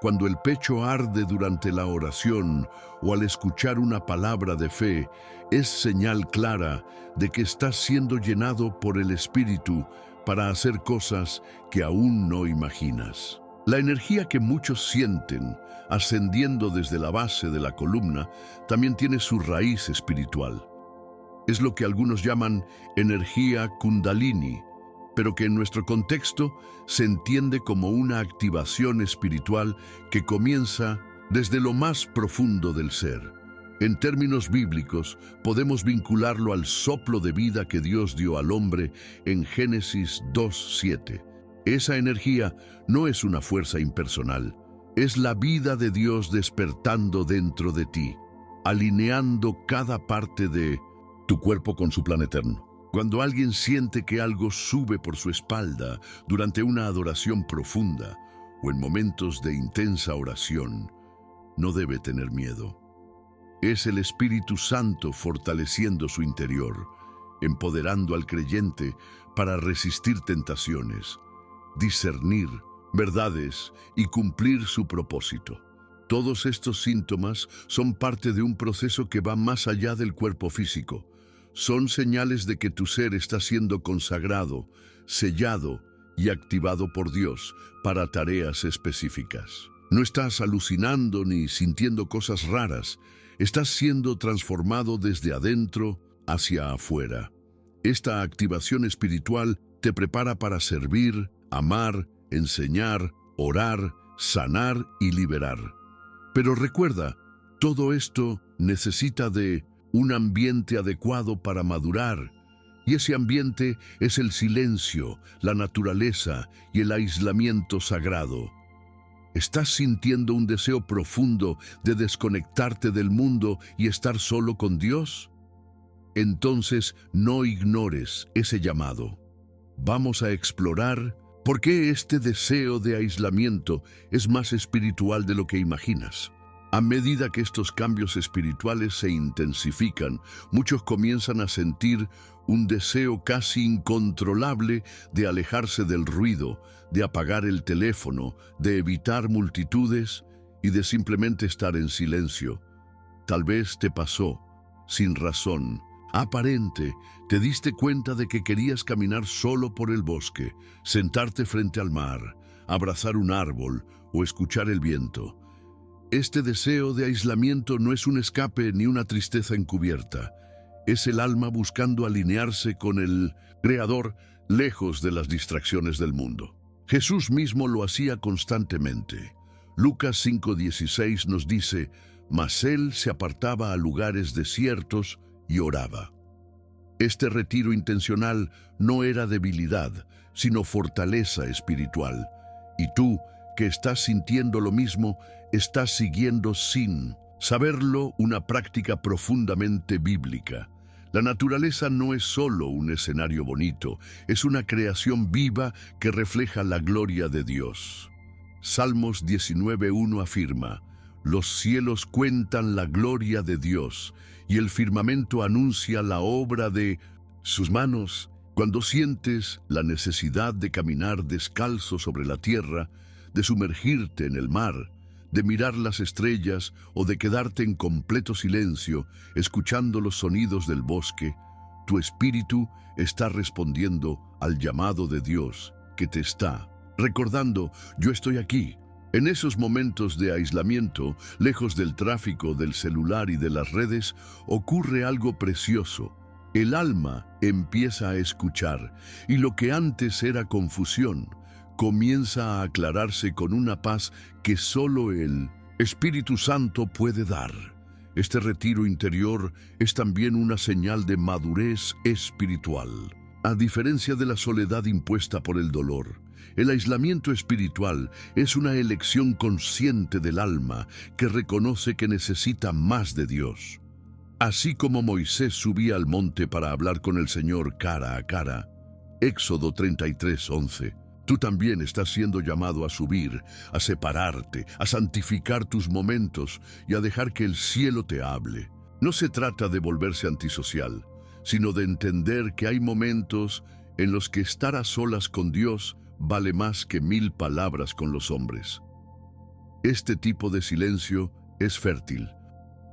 A: Cuando el pecho arde durante la oración o al escuchar una palabra de fe, es señal clara de que estás siendo llenado por el Espíritu para hacer cosas que aún no imaginas. La energía que muchos sienten, ascendiendo desde la base de la columna, también tiene su raíz espiritual. Es lo que algunos llaman energía Kundalini, pero que en nuestro contexto se entiende como una activación espiritual que comienza desde lo más profundo del ser. En términos bíblicos, podemos vincularlo al soplo de vida que Dios dio al hombre en Génesis 2:7. Esa energía no es una fuerza impersonal, es la vida de Dios despertando dentro de ti, alineando cada parte de tu cuerpo con su plan eterno. Cuando alguien siente que algo sube por su espalda durante una adoración profunda o en momentos de intensa oración, no debe tener miedo. Es el Espíritu Santo fortaleciendo su interior, empoderando al creyente para resistir tentaciones, discernir verdades y cumplir su propósito. Todos estos síntomas son parte de un proceso que va más allá del cuerpo físico. Son señales de que tu ser está siendo consagrado, sellado y activado por Dios para tareas específicas. No estás alucinando ni sintiendo cosas raras, estás siendo transformado desde adentro hacia afuera. Esta activación espiritual te prepara para servir, amar, enseñar, orar, sanar y liberar. Pero recuerda, todo esto necesita de un ambiente adecuado para madurar, y ese ambiente es el silencio, la naturaleza y el aislamiento sagrado. ¿Estás sintiendo un deseo profundo de desconectarte del mundo y estar solo con Dios? Entonces no ignores ese llamado. Vamos a explorar por qué este deseo de aislamiento es más espiritual de lo que imaginas. A medida que estos cambios espirituales se intensifican, muchos comienzan a sentir un deseo casi incontrolable de alejarse del ruido, de apagar el teléfono, de evitar multitudes y de simplemente estar en silencio. Tal vez te pasó, sin razón aparente, te diste cuenta de que querías caminar solo por el bosque, sentarte frente al mar, abrazar un árbol o escuchar el viento. Este deseo de aislamiento no es un escape ni una tristeza encubierta. Es el alma buscando alinearse con el Creador, lejos de las distracciones del mundo. Jesús mismo lo hacía constantemente. Lucas 5:16 nos dice, «Mas él se apartaba a lugares desiertos y oraba». Este retiro intencional no era debilidad, sino fortaleza espiritual. Y tú, que estás sintiendo lo mismo, estás siguiendo sin saberlo una práctica profundamente bíblica. La naturaleza no es solo un escenario bonito, es una creación viva que refleja la gloria de Dios. Salmos 19:1 afirma: «Los cielos cuentan la gloria de Dios, y el firmamento anuncia la obra de sus manos». Cuando sientes la necesidad de caminar descalzo sobre la tierra, de sumergirte en el mar, de mirar las estrellas o de quedarte en completo silencio, escuchando los sonidos del bosque, tu espíritu está respondiendo al llamado de Dios que te está recordando: yo estoy aquí. En esos momentos de aislamiento, lejos del tráfico, del celular y de las redes, ocurre algo precioso. El alma empieza a escuchar, y lo que antes era confusión comienza a aclararse con una paz que solo el Espíritu Santo puede dar. Este retiro interior es también una señal de madurez espiritual. A diferencia de la soledad impuesta por el dolor, el aislamiento espiritual es una elección consciente del alma que reconoce que necesita más de Dios. Así como Moisés subía al monte para hablar con el Señor cara a cara, Éxodo 33:11, tú también estás siendo llamado a subir, a separarte, a santificar tus momentos y a dejar que el cielo te hable. No se trata de volverse antisocial, sino de entender que hay momentos en los que estar a solas con Dios vale más que 1000 palabras con los hombres. Este tipo de silencio es fértil.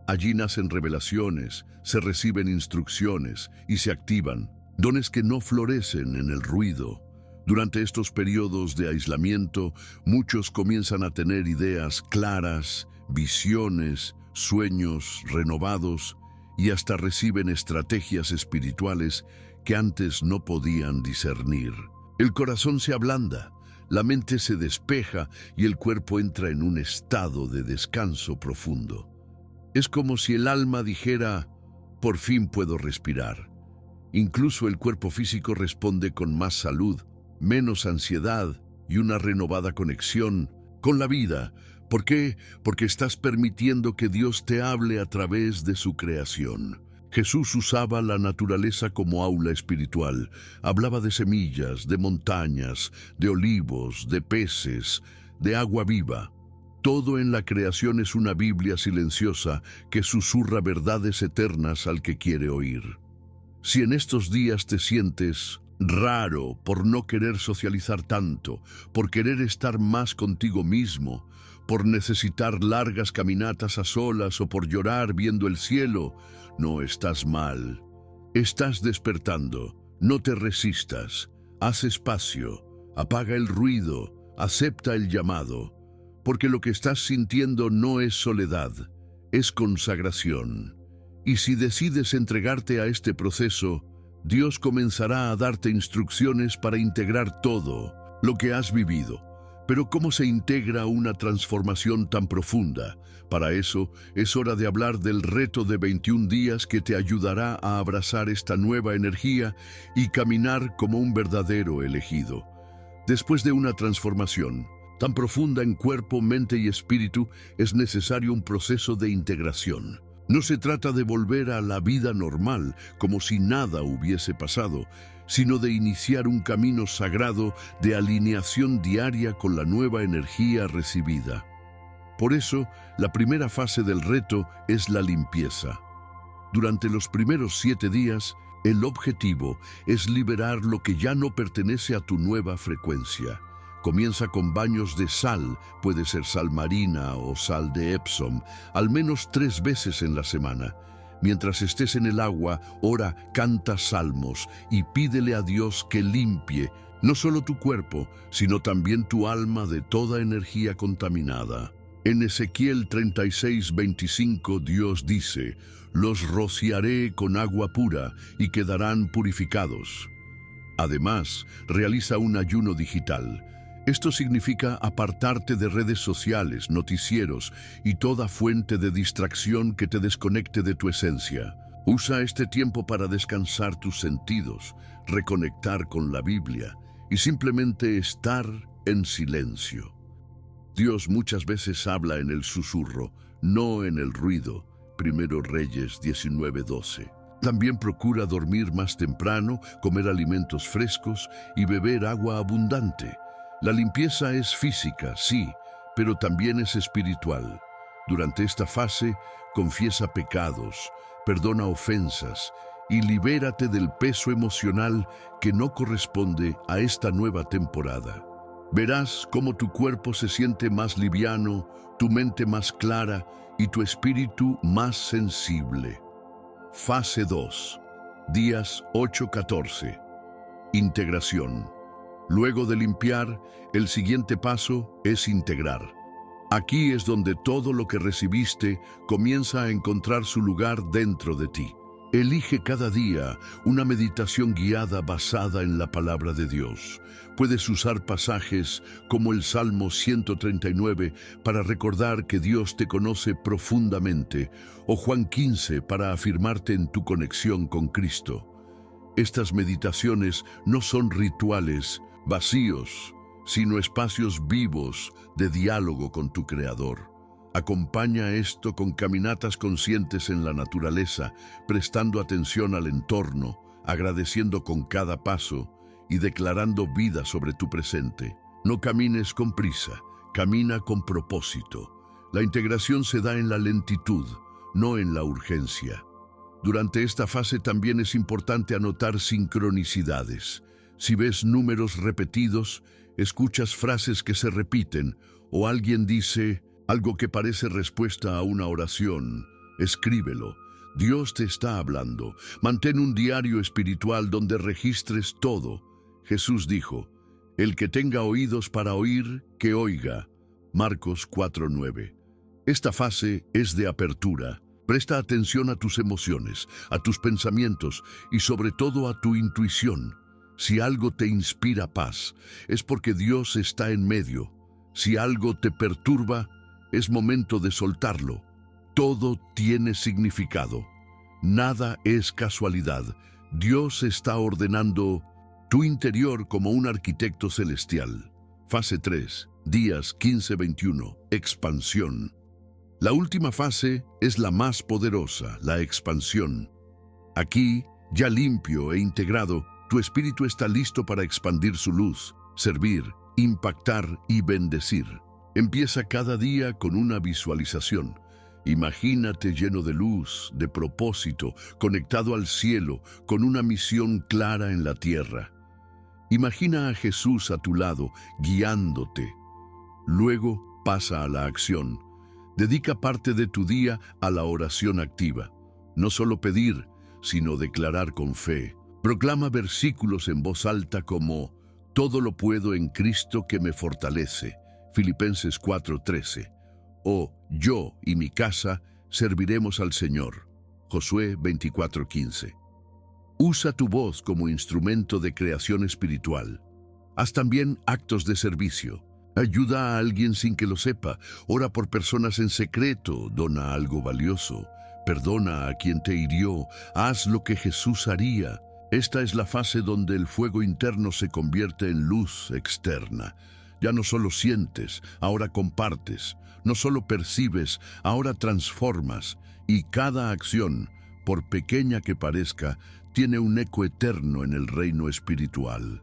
A: Allí nacen revelaciones, se reciben instrucciones y se activan dones que no florecen en el ruido. Durante estos periodos de aislamiento, muchos comienzan a tener ideas claras, visiones, sueños renovados y hasta reciben estrategias espirituales que antes no podían discernir. El corazón se ablanda, la mente se despeja y el cuerpo entra en un estado de descanso profundo. Es como si el alma dijera: por fin puedo respirar. Incluso el cuerpo físico responde con más salud, menos ansiedad y una renovada conexión con la vida. ¿Por qué? Porque estás permitiendo que Dios te hable a través de su creación. Jesús usaba la naturaleza como aula espiritual. Hablaba de semillas, de montañas, de olivos, de peces, de agua viva. Todo en la creación es una Biblia silenciosa que susurra verdades eternas al que quiere oír. Si en estos días te sientes raro por no querer socializar tanto, por querer estar más contigo mismo, por necesitar largas caminatas a solas o por llorar viendo el cielo, no estás mal. Estás despertando. No te resistas. Haz espacio. Apaga el ruido. Acepta el llamado. Porque lo que estás sintiendo no es soledad, es consagración. Y si decides entregarte a este proceso, Dios comenzará a darte instrucciones para integrar todo lo que has vivido. Pero ¿cómo se integra una transformación tan profunda? Para eso es hora de hablar del reto de 21 días que te ayudará a abrazar esta nueva energía y caminar como un verdadero elegido. Después de una transformación tan profunda en cuerpo, mente y espíritu, es necesario un proceso de integración. No se trata de volver a la vida normal, como si nada hubiese pasado, sino de iniciar un camino sagrado de alineación diaria con la nueva energía recibida. Por eso, la primera fase del reto es la limpieza. Durante los primeros 7 días, el objetivo es liberar lo que ya no pertenece a tu nueva frecuencia. Comienza con baños de sal, puede ser sal marina o sal de Epsom, al menos 3 veces en la semana. Mientras estés en el agua, ora, canta salmos y pídele a Dios que limpie no solo tu cuerpo, sino también tu alma de toda energía contaminada. En Ezequiel 36:25 Dios dice: «Los rociaré con agua pura y quedarán purificados». Además, realiza un ayuno digital. Esto significa apartarte de redes sociales, noticieros y toda fuente de distracción que te desconecte de tu esencia. Usa este tiempo para descansar tus sentidos, reconectar con la Biblia y simplemente estar en silencio. Dios muchas veces habla en el susurro, no en el ruido. Primero Reyes 19:12. También procura dormir más temprano, comer alimentos frescos y beber agua abundante. La limpieza es física, sí, pero también es espiritual. Durante esta fase, confiesa pecados, perdona ofensas y libérate del peso emocional que no corresponde a esta nueva temporada. Verás cómo tu cuerpo se siente más liviano, tu mente más clara y tu espíritu más sensible. Fase 2. Días 8-14. Integración. Luego de limpiar, el siguiente paso es integrar. Aquí es donde todo lo que recibiste comienza a encontrar su lugar dentro de ti. Elige cada día una meditación guiada basada en la palabra de Dios. Puedes usar pasajes como el Salmo 139 para recordar que Dios te conoce profundamente, o Juan 15 para afirmarte en tu conexión con Cristo. Estas meditaciones no son rituales vacíos, sino espacios vivos de diálogo con tu Creador. Acompaña esto con caminatas conscientes en la naturaleza, prestando atención al entorno, agradeciendo con cada paso y declarando vida sobre tu presente. No camines con prisa, camina con propósito. La integración se da en la lentitud, no en la urgencia. Durante esta fase también es importante anotar sincronicidades. Si ves números repetidos, escuchas frases que se repiten o alguien dice algo que parece respuesta a una oración, escríbelo. Dios te está hablando. Mantén un diario espiritual donde registres todo. Jesús dijo, el que tenga oídos para oír, que oiga. Marcos 4:9. Esta fase es de apertura. Presta atención a tus emociones, a tus pensamientos y sobre todo a tu intuición. Si algo te inspira paz, es porque Dios está en medio. Si algo te perturba, es momento de soltarlo. Todo tiene significado. Nada es casualidad. Dios está ordenando tu interior como un arquitecto celestial. Fase 3, días 15-21, expansión. La última fase es la más poderosa, la expansión. Aquí, ya limpio e integrado, tu espíritu está listo para expandir su luz, servir, impactar y bendecir. Empieza cada día con una visualización. Imagínate lleno de luz, de propósito, conectado al cielo, con una misión clara en la tierra. Imagina a Jesús a tu lado, guiándote. Luego pasa a la acción. Dedica parte de tu día a la oración activa. No solo pedir, sino declarar con fe. Proclama versículos en voz alta como todo lo puedo en Cristo que me fortalece. Filipenses 4:13. O yo y mi casa serviremos al Señor. Josué 24:15. Usa tu voz como instrumento de creación espiritual. Haz también actos de servicio. Ayuda a alguien sin que lo sepa. Ora por personas en secreto. Dona algo valioso. Perdona a quien te hirió. Haz lo que Jesús haría. Esta es la fase donde el fuego interno se convierte en luz externa. Ya no solo sientes, ahora compartes. No solo percibes, ahora transformas. Y cada acción, por pequeña que parezca, tiene un eco eterno en el reino espiritual.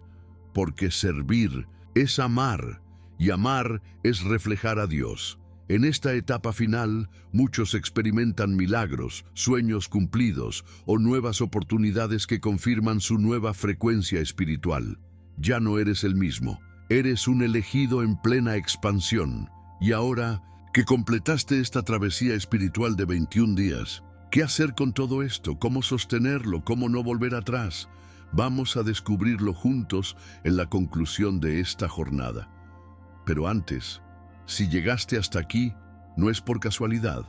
A: Porque servir es amar, y amar es reflejar a Dios. En esta etapa final, muchos experimentan milagros, sueños cumplidos o nuevas oportunidades que confirman su nueva frecuencia espiritual. Ya no eres el mismo. Eres un elegido en plena expansión. Y ahora que completaste esta travesía espiritual de 21 días, ¿qué hacer con todo esto? ¿Cómo sostenerlo? ¿Cómo no volver atrás? Vamos a descubrirlo juntos en la conclusión de esta jornada. Pero antes, si llegaste hasta aquí, no es por casualidad.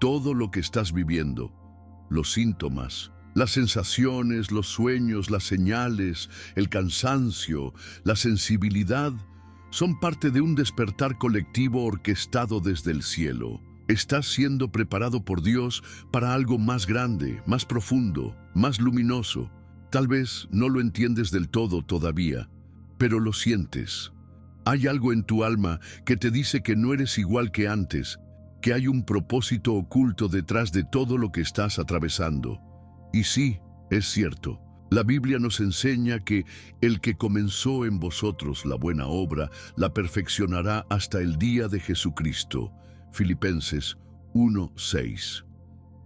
A: Todo lo que estás viviendo, los síntomas, las sensaciones, los sueños, las señales, el cansancio, la sensibilidad, son parte de un despertar colectivo orquestado desde el cielo. Estás siendo preparado por Dios para algo más grande, más profundo, más luminoso. Tal vez no lo entiendes del todo todavía, pero lo sientes. Hay algo en tu alma que te dice que no eres igual que antes, que hay un propósito oculto detrás de todo lo que estás atravesando. Y sí, es cierto. La Biblia nos enseña que el que comenzó en vosotros la buena obra, la perfeccionará hasta el día de Jesucristo. Filipenses 1:6.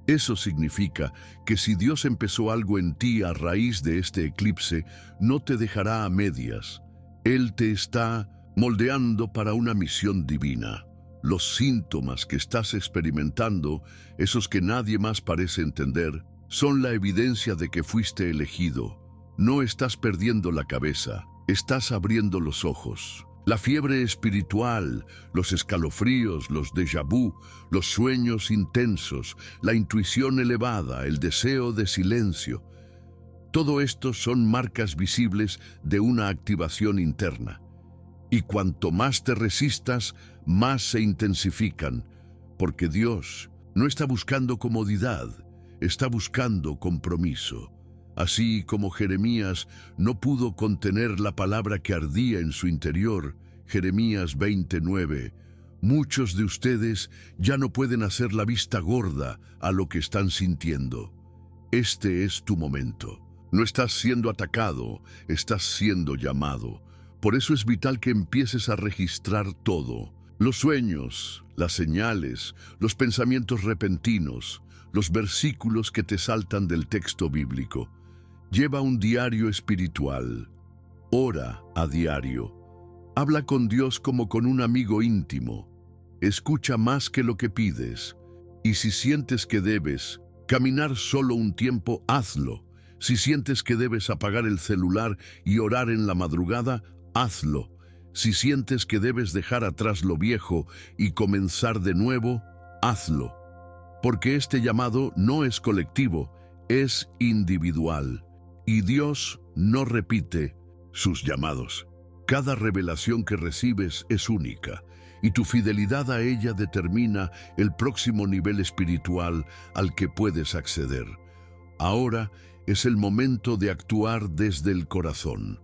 A: Eso significa que si Dios empezó algo en ti a raíz de este eclipse, no te dejará a medias. Él te está moldeando para una misión divina. Los síntomas que estás experimentando, esos que nadie más parece entender, son la evidencia de que fuiste elegido. No estás perdiendo la cabeza, estás abriendo los ojos. La fiebre espiritual, los escalofríos, los déjà vu, los sueños intensos, la intuición elevada, el deseo de silencio. Todo esto son marcas visibles de una activación interna. Y cuanto más te resistas, más se intensifican, porque Dios no está buscando comodidad, está buscando compromiso. Así como Jeremías no pudo contener la palabra que ardía en su interior, Jeremías 29, muchos de ustedes ya no pueden hacer la vista gorda a lo que están sintiendo. Este es tu momento. No estás siendo atacado, estás siendo llamado. Por eso es vital que empieces a registrar todo. Los sueños, las señales, los pensamientos repentinos, los versículos que te saltan del texto bíblico. Lleva un diario espiritual. Ora a diario. Habla con Dios como con un amigo íntimo. Escucha más que lo que pides. Y si sientes que debes caminar solo un tiempo, hazlo. Si sientes que debes apagar el celular y orar en la madrugada, hazlo. Si sientes que debes dejar atrás lo viejo y comenzar de nuevo, hazlo. Porque este llamado no es colectivo, es individual. Y Dios no repite sus llamados. Cada revelación que recibes es única, y tu fidelidad a ella determina el próximo nivel espiritual al que puedes acceder. Ahora es el momento de actuar desde el corazón.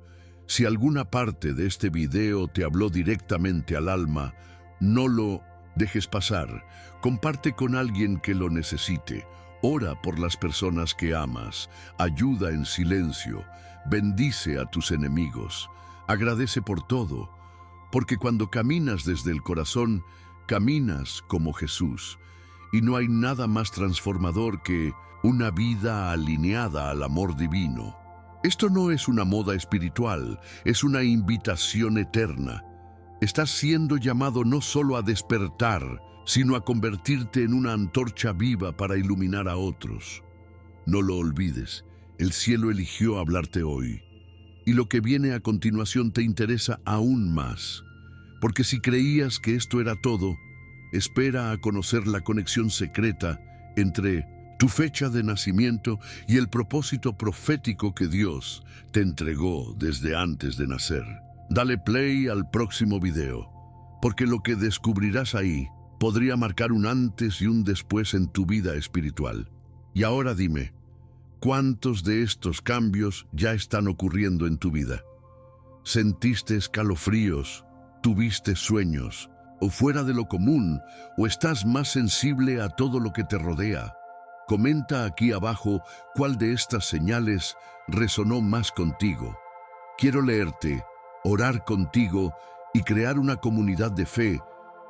A: Si alguna parte de este video te habló directamente al alma, no lo dejes pasar. Comparte con alguien que lo necesite. Ora por las personas que amas. Ayuda en silencio. Bendice a tus enemigos. Agradece por todo. Porque cuando caminas desde el corazón, caminas como Jesús. Y no hay nada más transformador que una vida alineada al amor divino. Esto no es una moda espiritual, es una invitación eterna. Estás siendo llamado no solo a despertar, sino a convertirte en una antorcha viva para iluminar a otros. No lo olvides, el cielo eligió hablarte hoy. Y lo que viene a continuación te interesa aún más. Porque si creías que esto era todo, espera a conocer la conexión secreta entre tu fecha de nacimiento y el propósito profético que Dios te entregó desde antes de nacer. Dale play al próximo video, porque lo que descubrirás ahí podría marcar un antes y un después en tu vida espiritual. Y ahora dime, ¿cuántos de estos cambios ya están ocurriendo en tu vida? ¿Sentiste escalofríos? ¿Tuviste sueños? ¿O fuera de lo común? ¿O estás más sensible a todo lo que te rodea? Comenta aquí abajo cuál de estas señales resonó más contigo. Quiero leerte, orar contigo y crear una comunidad de fe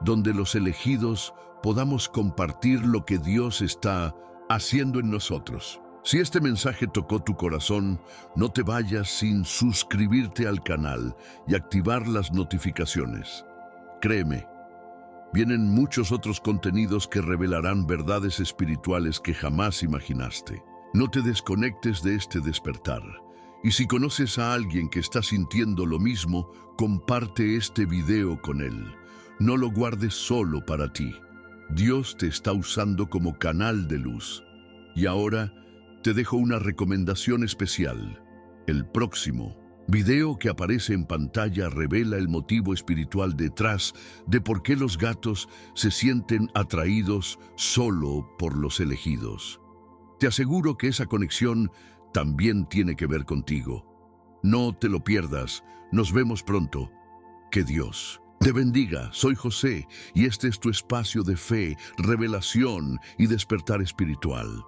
A: donde los elegidos podamos compartir lo que Dios está haciendo en nosotros. Si este mensaje tocó tu corazón, no te vayas sin suscribirte al canal y activar las notificaciones. Créeme, vienen muchos otros contenidos que revelarán verdades espirituales que jamás imaginaste. No te desconectes de este despertar. Y si conoces a alguien que está sintiendo lo mismo, comparte este video con él. No lo guardes solo para ti. Dios te está usando como canal de luz. Y ahora te dejo una recomendación especial. El próximo Video que aparece en pantalla revela el motivo espiritual detrás de por qué los gatos se sienten atraídos solo por los elegidos. Te aseguro que esa conexión también tiene que ver contigo. No te lo pierdas. Nos vemos pronto. Que Dios te bendiga. Soy José y este es tu espacio de fe, revelación y despertar espiritual.